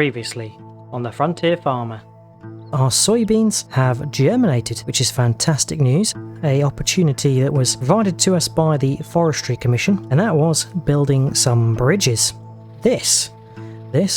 Previously on the Frontier Farmer. Our soybeans have germinated, which is fantastic news. A opportunity that was provided to us by the Forestry Commission, and that was building some bridges. This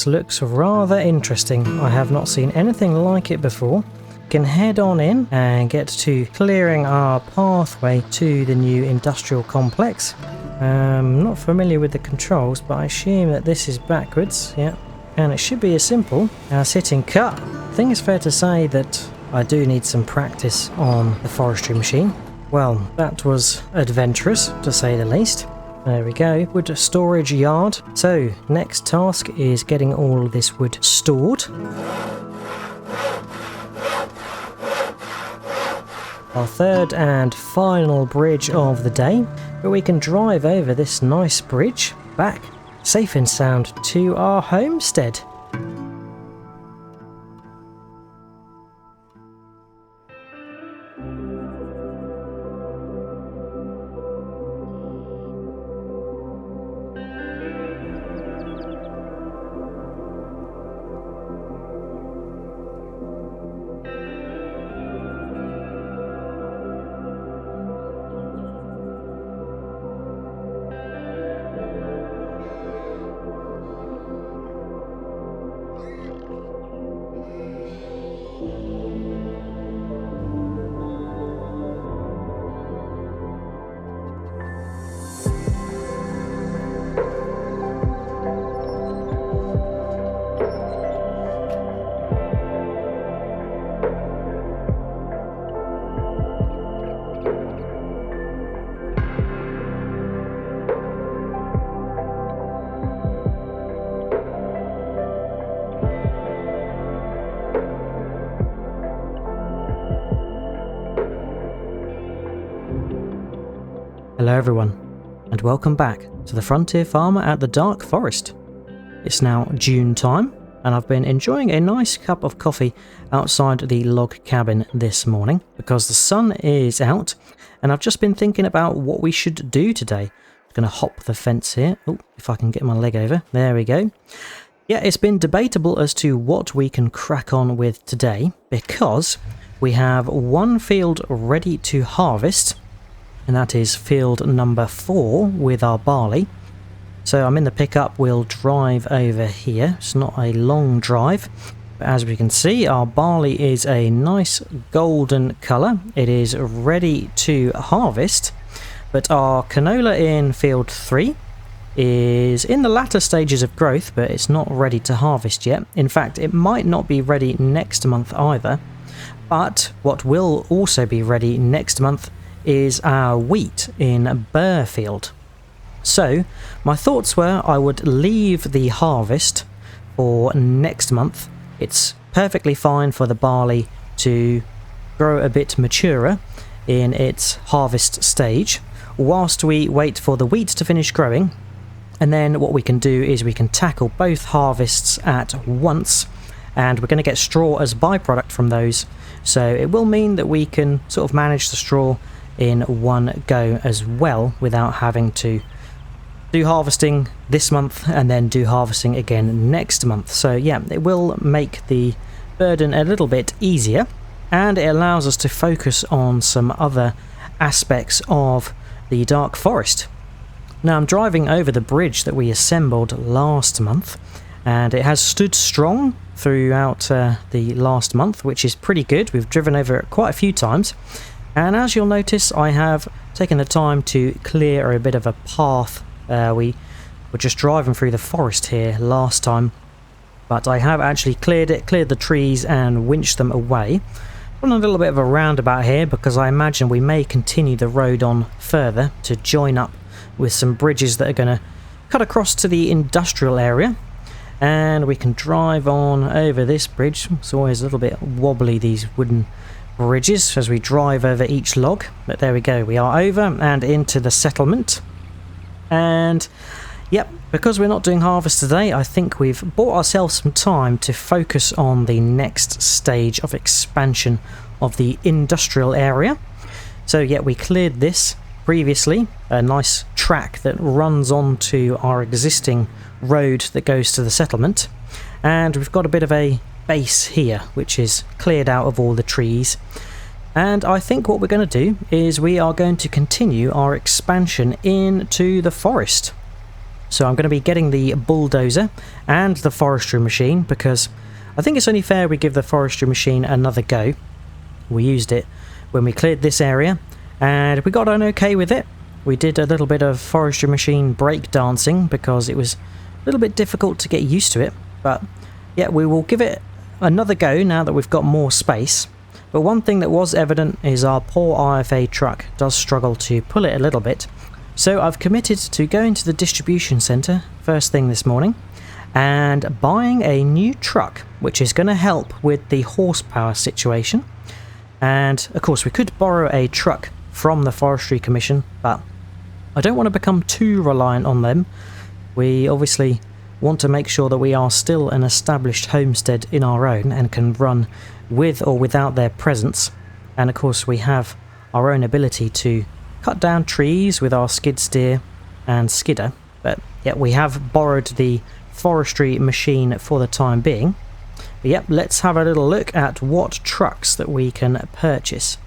looks rather interesting. I have not seen anything like it before. Can head on in and get to clearing our pathway to the new industrial complex. Not familiar with the controls, but I assume that this is backwards. Yeah. And it should be as simple as hitting cut. I think it's fair to say that I do need some practice on the forestry machine. Well, that was adventurous, to say the least. There we go, wood storage yard. So, next task is getting all of this wood stored. Our third and final bridge of the day, but we can drive over this nice bridge back safe and sound to our homestead. Hello everyone, and welcome back to the Frontier Farmer at the Dark Forest. It's now June time, and I've been enjoying a nice cup of coffee outside the log cabin this morning because the sun is out, and I've just been thinking about what we should do today. I'm going to hop the fence here. Oh, if I can get my leg over. There we go. Yeah, it's been debatable as to what we can crack on with today because we have one field ready to harvest, and that is field number 4 with our barley. So I'm in the pickup, we'll drive over here. It's not a long drive, but as we can see, our barley is a nice golden colour. It is ready to harvest, but our canola in field 3 is in the latter stages of growth, but it's not ready to harvest yet. In fact, it might not be ready next month either. But what will also be ready next month is our wheat in Burfield. So my thoughts were I would leave the harvest for next month. It's perfectly fine for the barley to grow a bit maturer in its harvest stage whilst we wait for the wheat to finish growing, and then what we can do is we can tackle both harvests at once, and we're going to get straw as byproduct from those, so it will mean that we can sort of manage the straw in one go as well without having to do harvesting this month and then do harvesting again next month. So yeah, it will make the burden a little bit easier, and it allows us to focus on some other aspects of the Dark Forest. Now I'm driving over the bridge that we assembled last month, and it has stood strong throughout the last month, which is pretty good. We've driven over it quite a few times. And as you'll notice, I have taken the time to clear a bit of a path. We were just driving through the forest here last time, but I have actually cleared the trees and winched them away. I'm on a little bit of a roundabout here because I imagine we may continue the road on further to join up with some bridges that are going to cut across to the industrial area. And we can drive on over this bridge. It's always a little bit wobbly, these wooden bridges, as we drive over each log, but there we go, we are over and into the settlement. And yep, because we're not doing harvest today, I think we've bought ourselves some time to focus on the next stage of expansion of the industrial area. So yeah, we cleared this previously, a nice track that runs onto our existing road that goes to the settlement, And we've got a bit of a base here, which is cleared out of all the trees. And I think what we're going to do is we are going to continue our expansion into the forest. So I'm going to be getting the bulldozer and the forestry machine, because I think it's only fair we give the forestry machine another go. We used it when we cleared this area, and we got on okay with it. We did a little bit of forestry machine break dancing because it was a little bit difficult to get used to it. But yeah, we will give it another go now that we've got more space. But one thing that was evident is our poor IFA truck does struggle to pull it a little bit. So I've committed to going to the distribution centre first thing this morning and buying a new truck, which is going to help with the horsepower situation. And of course we could borrow a truck from the Forestry Commission, but I don't want to become too reliant on them. We obviously want to make sure that we are still an established homestead in our own and can run with or without their presence. And of course we have our own ability to cut down trees with our skid steer and skidder. But yeah, we have borrowed the forestry machine for the time being. But yep, let's have a little look at what trucks that we can purchase.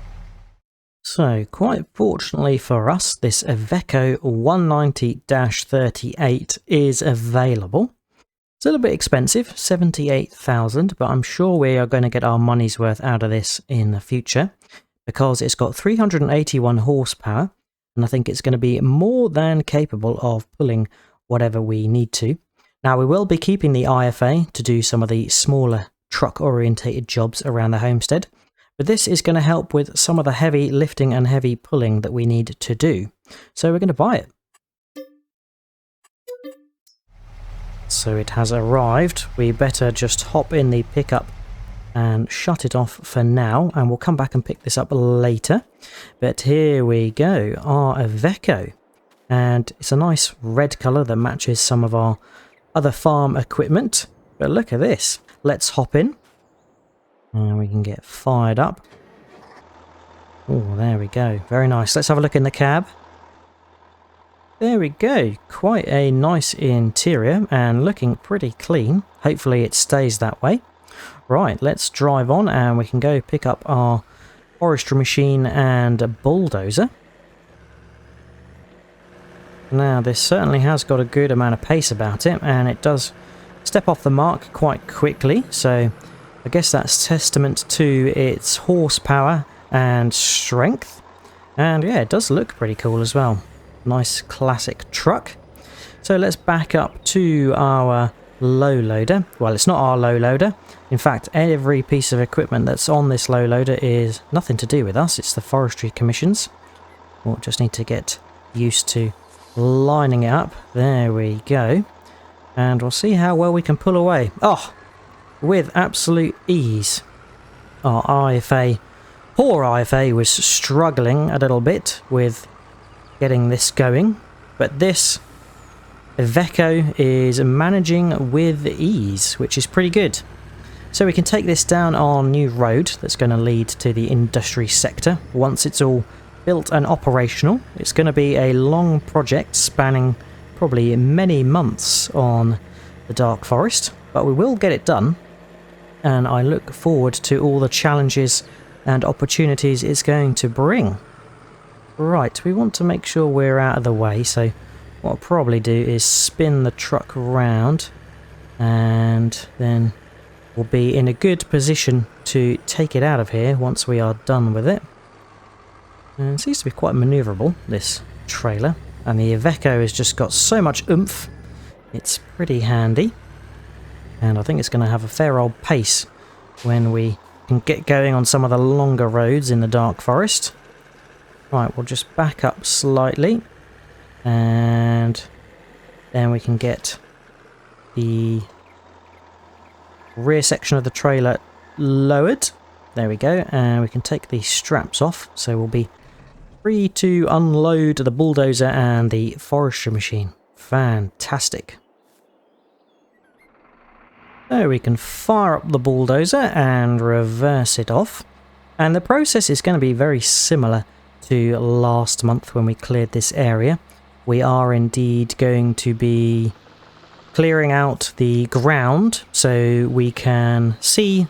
So quite fortunately for us, this Iveco 190-38 is available. It's a little bit expensive, 78,000, but I'm sure we are going to get our money's worth out of this in the future, because it's got 381 horsepower, and I think it's going to be more than capable of pulling whatever we need to. Now, we will be keeping the IFA to do some of the smaller truck-orientated jobs around the homestead, but this is going to help with some of the heavy lifting and heavy pulling that we need to do. So we're going to buy it. So it has arrived. We better just hop in the pickup and shut it off for now, and we'll come back and pick this up later. But here we go, our Iveco, and it's a nice red colour that matches some of our other farm equipment. But look at this. Let's hop in and we can get fired up. Oh, there we go, very nice. Let's have a look in the cab. There we go, quite a nice interior and looking pretty clean. Hopefully it stays that way. Right, let's drive on and we can go pick up our forestry machine and a bulldozer. Now, this certainly has got a good amount of pace about it, and it does step off the mark quite quickly, so I guess that's testament to its horsepower and strength. And yeah, it does look pretty cool as well. Nice classic truck. So let's back up to our low loader. Well, it's not our low loader. In fact, every piece of equipment that's on this low loader is nothing to do with us. It's the Forestry Commission's. We'll just need to get used to lining it up. There we go. And we'll see how well we can pull away. Oh, with absolute ease. Our IFA, poor IFA, was struggling a little bit with getting this going, but this Iveco is managing with ease, which is pretty good. So we can take this down our new road that's going to lead to the industry sector once it's all built and operational. It's going to be a long project spanning probably many months on the Dark Forest, but we will get it done, and I look forward to all the challenges and opportunities it's going to bring. Right, we want to make sure we're out of the way, so what I'll probably do is spin the truck around, and then we'll be in a good position to take it out of here once we are done with it. And it seems to be quite manoeuvrable, this trailer, and the Iveco has just got so much oomph, it's pretty handy, and I think it's going to have a fair old pace when we can get going on some of the longer roads in the Dark Forest. Right, we'll just back up slightly, and then we can get the rear section of the trailer lowered. There we go, and we can take the straps off, so we'll be free to unload the bulldozer and the forestry machine. Fantastic. So we can fire up the bulldozer and reverse it off, and the process is going to be very similar to last month when we cleared this area. We are indeed going to be clearing out the ground so we can see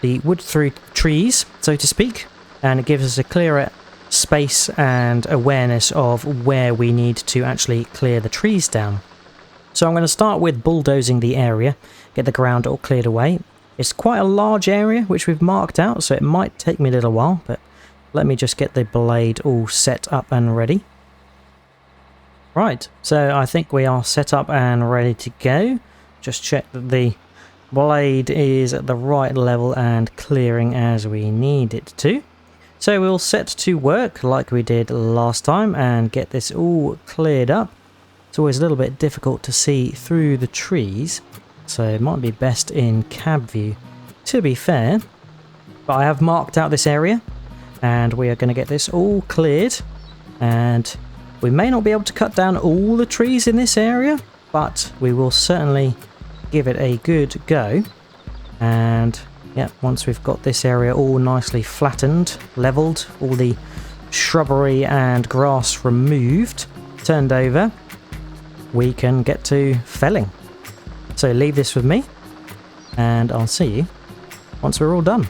the wood through trees, so to speak, and it gives us a clearer space and awareness of where we need to actually clear the trees down. So I'm going to start with bulldozing the area, get the ground all cleared away. It's quite a large area which we've marked out, so it might take me a little while, but let me just get the blade all set up and ready. Right, so I think we are set up and ready to go. Just check that the blade is at the right level and clearing as we need it to. So we'll set to work like we did last time and get this all cleared up. It's always a little bit difficult to see through the trees, so it might be best in cab view, to be fair. But I have marked out this area and we are going to get this all cleared, and we may not be able to cut down all the trees in this area, but we will certainly give it a good go. And yeah, once we've got this area all nicely flattened, leveled, all the shrubbery and grass removed, turned over, we can get to felling. So leave this with me and I'll see you once we're all done.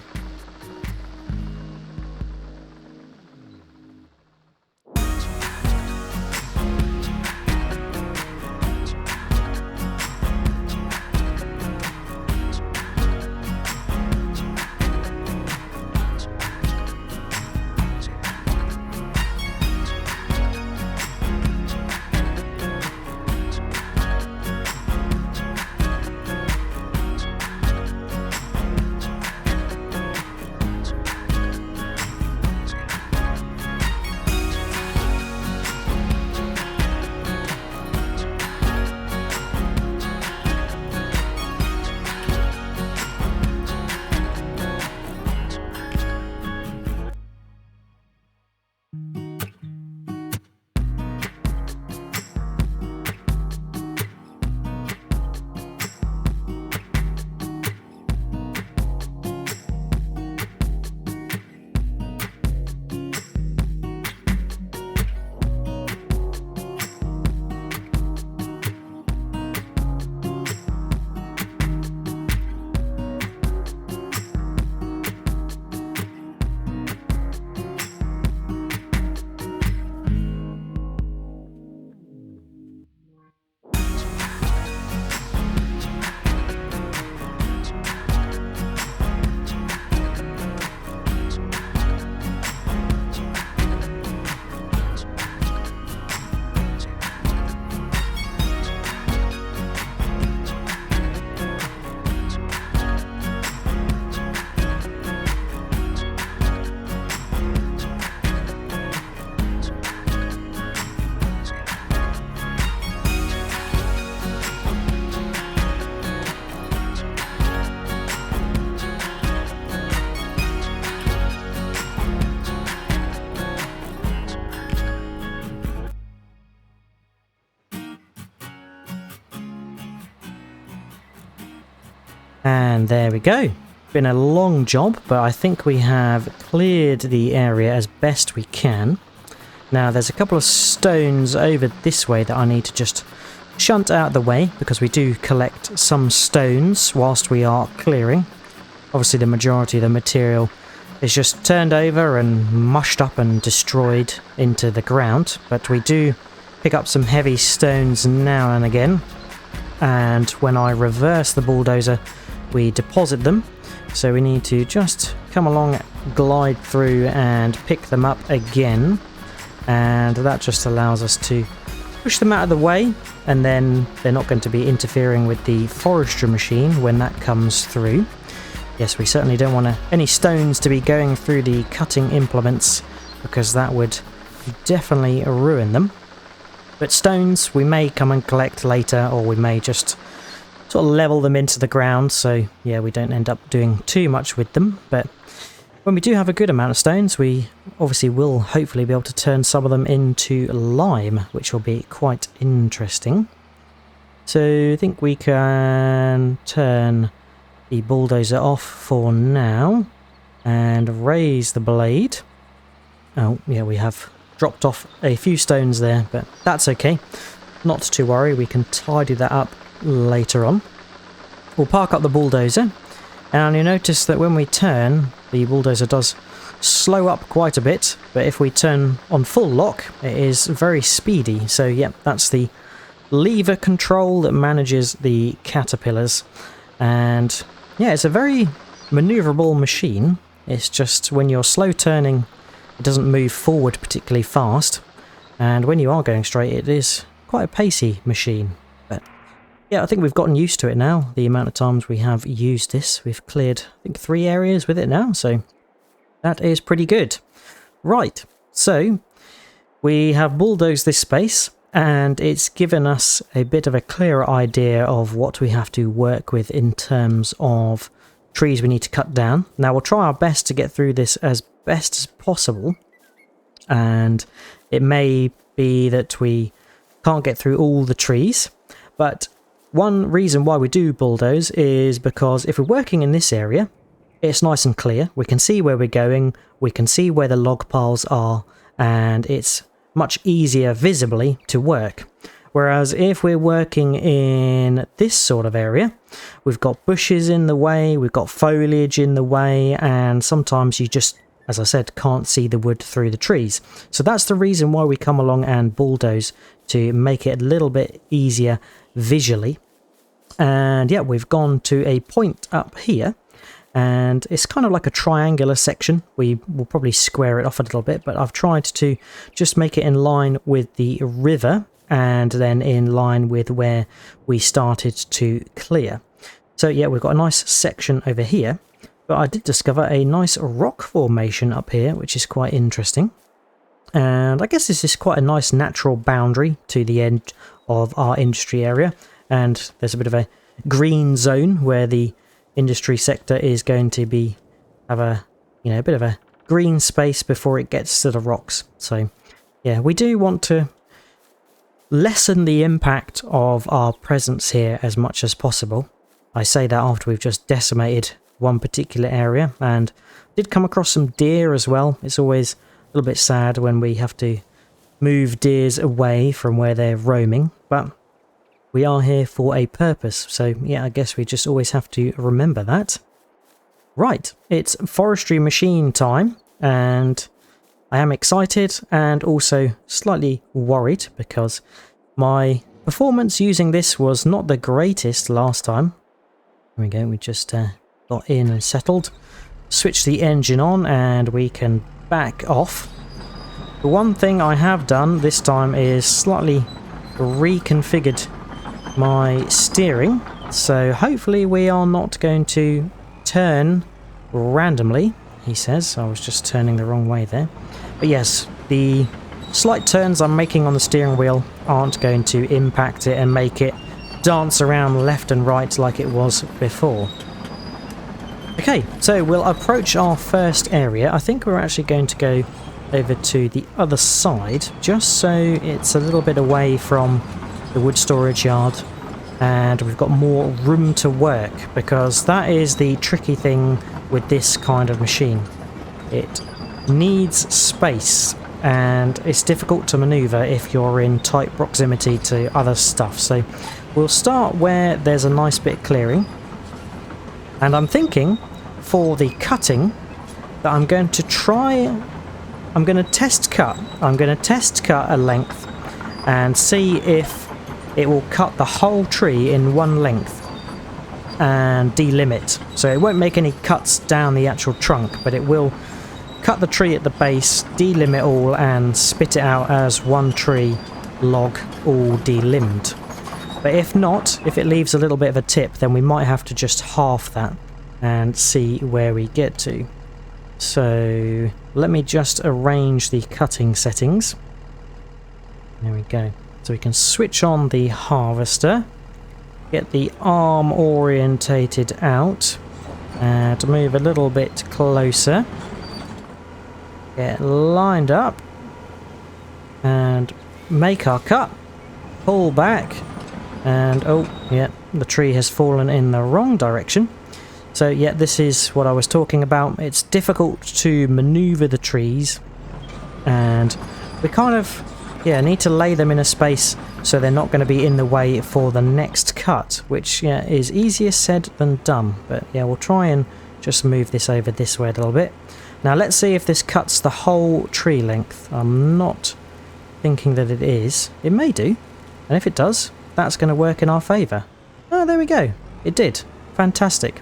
And there we go. Been a long job, but I think we have cleared the area as best we can. Now there's a couple of stones over this way that I need to just shunt out the way, because we do collect some stones whilst we are clearing. Obviously the majority of the material is just turned over and mushed up and destroyed into the ground, but we do pick up some heavy stones now and again, and when I reverse the bulldozer we deposit them, so we need to just come along, glide through and pick them up again, and that just allows us to push them out of the way, and then they're not going to be interfering with the forestry machine when that comes through. Yes, we certainly don't want any stones to be going through the cutting implements, because that would definitely ruin them. But stones we may come and collect later, or we may just sort of level them into the ground, so yeah, we don't end up doing too much with them. But when we do have a good amount of stones, we obviously will hopefully be able to turn some of them into lime, which will be quite interesting. So I think we can turn the bulldozer off for now and raise the blade. Oh yeah, we have dropped off a few stones there, but that's okay. Not to worry, we can tidy that up later on. We'll park up the bulldozer, and you'll notice that when we turn, the bulldozer does slow up quite a bit, but if we turn on full lock, it is very speedy. So yeah, that's the lever control that manages the caterpillars, and yeah, it's a very maneuverable machine. It's just when you're slow turning, it doesn't move forward particularly fast, and when you are going straight, it is quite a pacey machine. But yeah, I think we've gotten used to it now, the amount of times we have used this. We've cleared, I think, 3 areas with it now, so that is pretty good. Right, so we have bulldozed this space, and it's given us a bit of a clearer idea of what we have to work with in terms of trees we need to cut down. Now we'll try our best to get through this as best as possible, and it may be that we can't get through all the trees, but one reason why we do bulldoze is because if we're working in this area, it's nice and clear. We can see where we're going, we can see where the log piles are, and it's much easier visibly to work. Whereas if we're working in this sort of area, we've got bushes in the way, we've got foliage in the way, and sometimes you just, as I said, can't see the wood through the trees. So that's the reason why we come along and bulldoze, to make it a little bit easier visually. And yeah, we've gone to a point up here, and it's kind of like a triangular section. We will probably square it off a little bit, but I've tried to just make it in line with the river, and then in line with where we started to clear. So yeah, we've got a nice section over here, but I did discover a nice rock formation up here, which is quite interesting. And I guess this is quite a nice natural boundary to the end of our industry area, and there's a bit of a green zone where the industry sector is going to be have a bit of a green space before it gets to the rocks. So yeah, we do want to lessen the impact of our presence here as much as possible. I say that after we've just decimated one particular area, and did come across some deer as well. It's always a little bit sad when we have to move deers away from where they're roaming, but we are here for a purpose, so yeah, I guess we just always have to remember that. Right, it's forestry machine time, and I am excited and also slightly worried because my performance using this was not the greatest last time. There we go, we just got in and settled. Switch the engine on and we can back off. The one thing I have done this time is slightly reconfigured my steering, so hopefully we are not going to turn randomly. He says I was just turning the wrong way there, but yes, the slight turns I'm making on the steering wheel aren't going to impact it and make it dance around left and right like it was before. Okay, so we'll approach our first area. I think we're actually going to go over to the other side, just so it's a little bit away from the wood storage yard, and we've got more room to work, because that is the tricky thing with this kind of machine. It needs space, and it's difficult to maneuver if you're in tight proximity to other stuff. So we'll start where there's a nice bit of clearing, and I'm thinking for the cutting that I'm going to test cut a length and see if it will cut the whole tree in one length and delimit. So it won't make any cuts down the actual trunk, but it will cut the tree at the base, delimit all, and spit it out as one tree log all delimbed. But if not, if it leaves a little bit of a tip, then we might have to just half that and see where we get to. So let me just arrange the cutting settings. There we go. So we can switch on the harvester, get the arm orientated out, and move a little bit closer, get lined up, and make our cut, pull back, and oh yeah, the tree has fallen in the wrong direction. So yeah, this is what I was talking about. It's difficult to maneuver the trees, and we kind of yeah, I need to lay them in a space so they're not going to be in the way for the next cut, which yeah, is easier said than done. But yeah, we'll try and just move this over this way a little bit. Now let's see if this cuts the whole tree length. I'm not thinking that it is. It may do, and if it does, that's going to work in our favour. Oh, there we go. It did. Fantastic.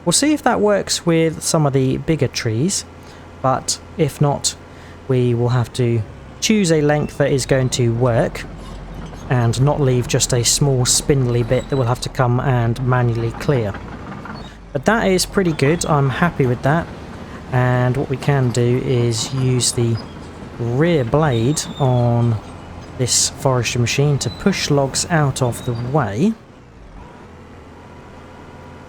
We'll see if that works with some of the bigger trees, but if not, we will have to choose a length that is going to work and not leave just a small spindly bit that we'll have to come and manually clear. But that is pretty good. I'm happy with that. And what we can do is use the rear blade on this forestry machine to push logs out of the way.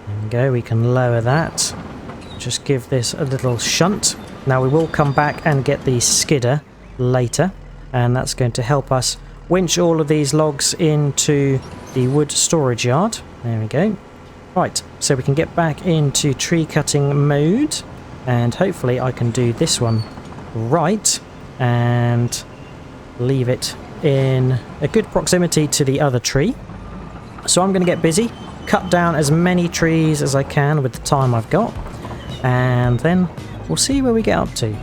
There we go, we can lower that. Just give this a little shunt. Now we will come back and get the skidder later, and that's going to help us winch all of these logs into the wood storage yard. There we go. Right, so we can get back into tree cutting mode, and hopefully I can do this one right and leave it in a good proximity to the other tree. So I'm going to get busy, cut down as many trees as I can with the time I've got, and then we'll see where we get up to.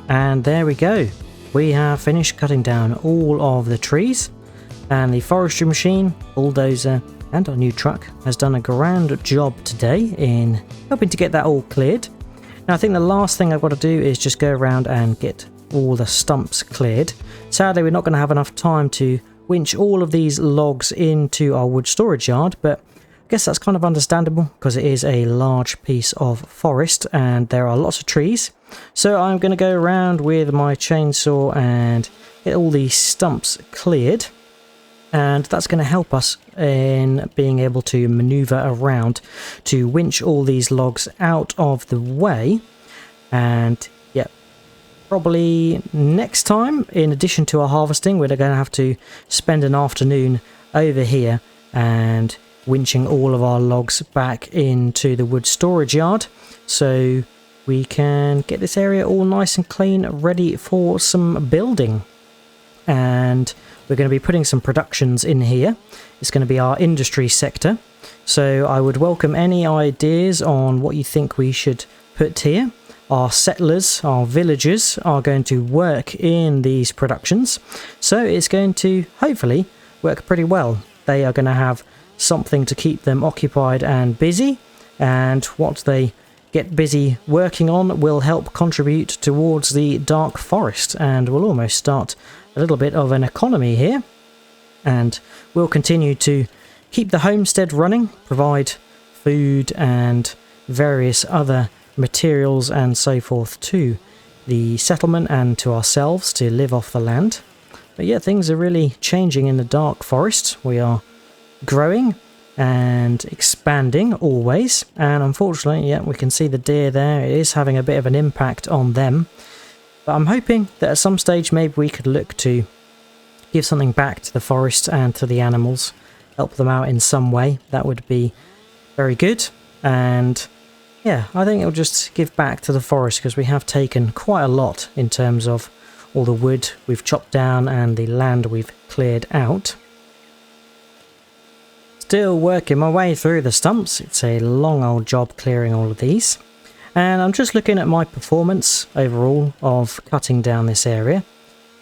And there we go. We have finished cutting down all of the trees, and the forestry machine, bulldozer, and our new truck has done a grand job today in helping to get that all cleared. Now I think the last thing I've got to do is just go around and get all the stumps cleared. Sadly, we're not going to have enough time to winch all of these logs into our wood storage yard, but I guess that's kind of understandable because it is a large piece of forest and there are lots of trees. So I'm going to go around with my chainsaw and get all these stumps cleared, and that's going to help us in being able to maneuver around to winch all these logs out of the way. And yeah, probably next time, in addition to our harvesting, we're going to have to spend an afternoon over here and winching all of our logs back into the wood storage yard so we can get this area all nice and clean, ready for some building. And we're going to be putting some productions in here. It's going to be our industry sector, so I would welcome any ideas on what you think we should put here. Our settlers, our villagers are going to work in these productions, so it's going to hopefully work pretty well. They are going to have something to keep them occupied and busy, and what they get busy working on will help contribute towards the dark forest, and we'll almost start a little bit of an economy here. And we'll continue to keep the homestead running, provide food and various other materials and so forth to the settlement and to ourselves to live off the land. But yeah, things are really changing in the dark forest. We are growing and expanding always, and unfortunately, yeah, we can see the deer there. It is having a bit of an impact on them, but I'm hoping that at some stage maybe we could look to give something back to the forest and to the animals, help them out in some way. That would be very good. And yeah, I think it'll just give back to the forest because we have taken quite a lot in terms of all the wood we've chopped down and the land we've cleared out. Still working my way through the stumps. It's a long old job clearing all of these, and I'm just looking at my performance overall of cutting down this area.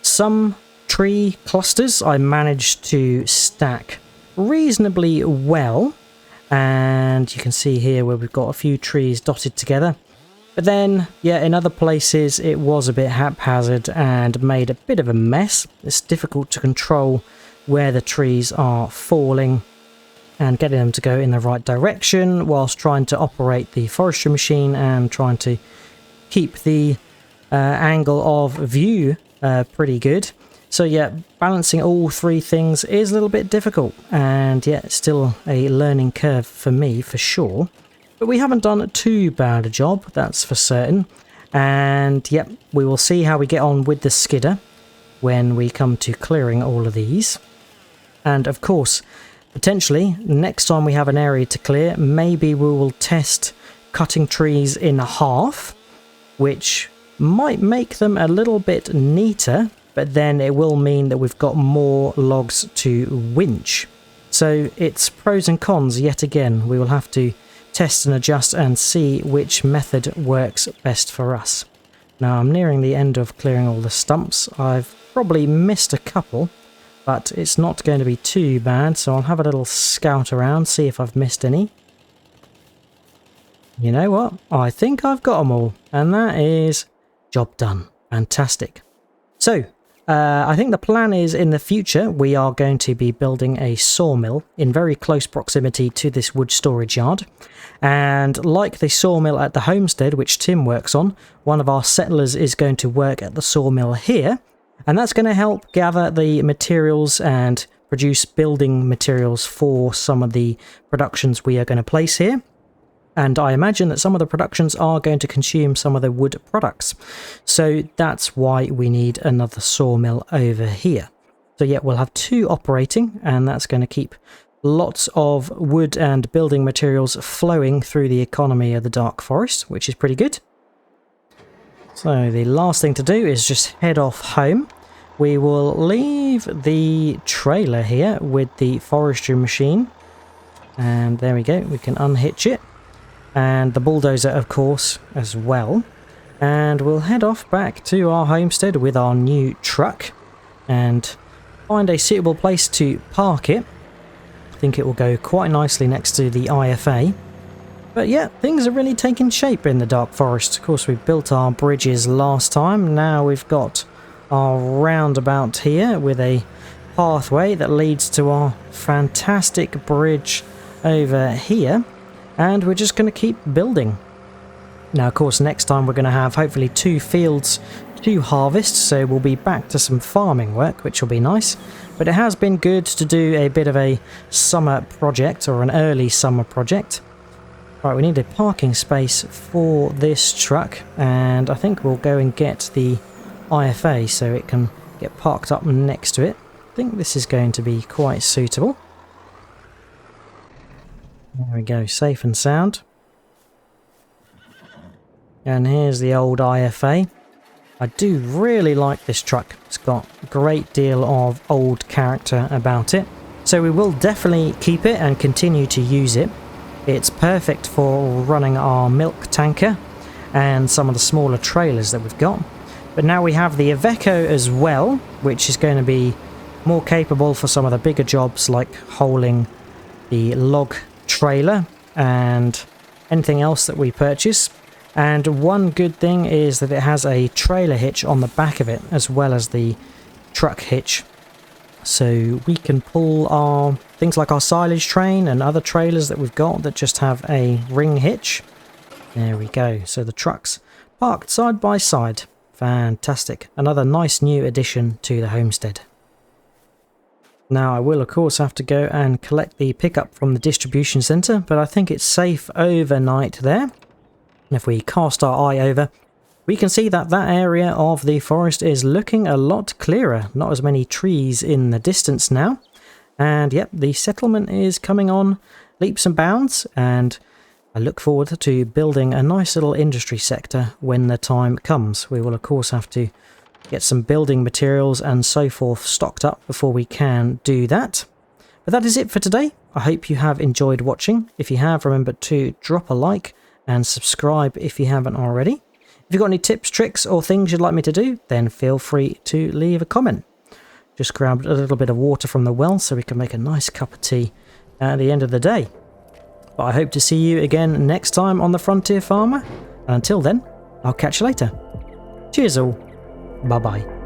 Some tree clusters I managed to stack reasonably well, and you can see here where we've got a few trees dotted together. But then, yeah, in other places it was a bit haphazard and made a bit of a mess. It's difficult to control where the trees are falling and getting them to go in the right direction whilst trying to operate the forestry machine and trying to keep the angle of view pretty good. So yeah, balancing all three things is a little bit difficult, and yeah, it's still a learning curve for me for sure. But we haven't done too bad a job, that's for certain. And yep, we will see how we get on with the skidder when we come to clearing all of these. And of course, potentially, next time we have an area to clear, maybe we will test cutting trees in half, which might make them a little bit neater, but then it will mean that we've got more logs to winch. So it's pros and cons yet again. We will have to test and adjust and see which method works best for us. Now I'm nearing the end of clearing all the stumps. I've probably missed a couple, but it's not going to be too bad, so I'll have a little scout around, see if I've missed any. You know what? I think I've got them all, and that is job done. Fantastic. So, I think the plan is in the future we are going to be building a sawmill in very close proximity to this wood storage yard. And like the sawmill at the homestead, which Tim works on, one of our settlers is going to work at the sawmill here. And that's going to help gather the materials and produce building materials for some of the productions we are going to place here. And I imagine that some of the productions are going to consume some of the wood products. So that's why we need another sawmill over here. So yeah, we'll have two operating, and that's going to keep lots of wood and building materials flowing through the economy of the dark forest, which is pretty good. So the last thing to do is just head off home. We will leave the trailer here with the forestry machine. And there we go, we can unhitch it. And the bulldozer, of course, as well. and we'll head off back to our homestead with our new truck and find a suitable place to park it. I think it will go quite nicely next to the IFA. But yeah, things are really taking shape in the Dark Forest. Of course, we built our bridges last time. Now we've got our roundabout here with a pathway that leads to our fantastic bridge over here. And we're just going to keep building. Now, of course, next time we're going to have hopefully 2 fields to harvest, so we'll be back to some farming work, which will be nice. But it has been good to do a bit of a summer project, or an early summer project. Right, we need a parking space for this truck, and I think we'll go and get the IFA so it can get parked up next to it. I think this is going to be quite suitable. There we go, safe and sound. And here's the old IFA. I do really like this truck. It's got a great deal of old character about it. So we will definitely keep it and continue to use it. It's perfect for running our milk tanker and some of the smaller trailers that we've got. But now we have the Iveco as well, which is going to be more capable for some of the bigger jobs like hauling the log trailer and anything else that we purchase. And one good thing is that it has a trailer hitch on the back of it as well as the truck hitch. So we can pull our things like our silage train and other trailers that we've got that just have a ring hitch. There we go. So the truck's parked side by side. Fantastic. Another nice new addition to the homestead. Now I will of course have to go and collect the pickup from the distribution centre, but I think it's safe overnight there. And if we cast our eye over, we can see that that area of the forest is looking a lot clearer. Not as many trees in the distance now. And yep, the settlement is coming on leaps and bounds, and I look forward to building a nice little industry sector when the time comes. We will of course have to get some building materials and so forth stocked up before we can do that. But that is it for today. I hope you have enjoyed watching. If you have, remember to drop a like and subscribe if you haven't already. If you've got any tips, tricks or things you'd like me to do, then feel free to leave a comment. Just grabbed a little bit of water from the well so we can make a nice cup of tea at the end of the day. But I hope to see you again next time on the Frontier Farmer, and until then, I'll catch you later. Cheers all. Bye bye.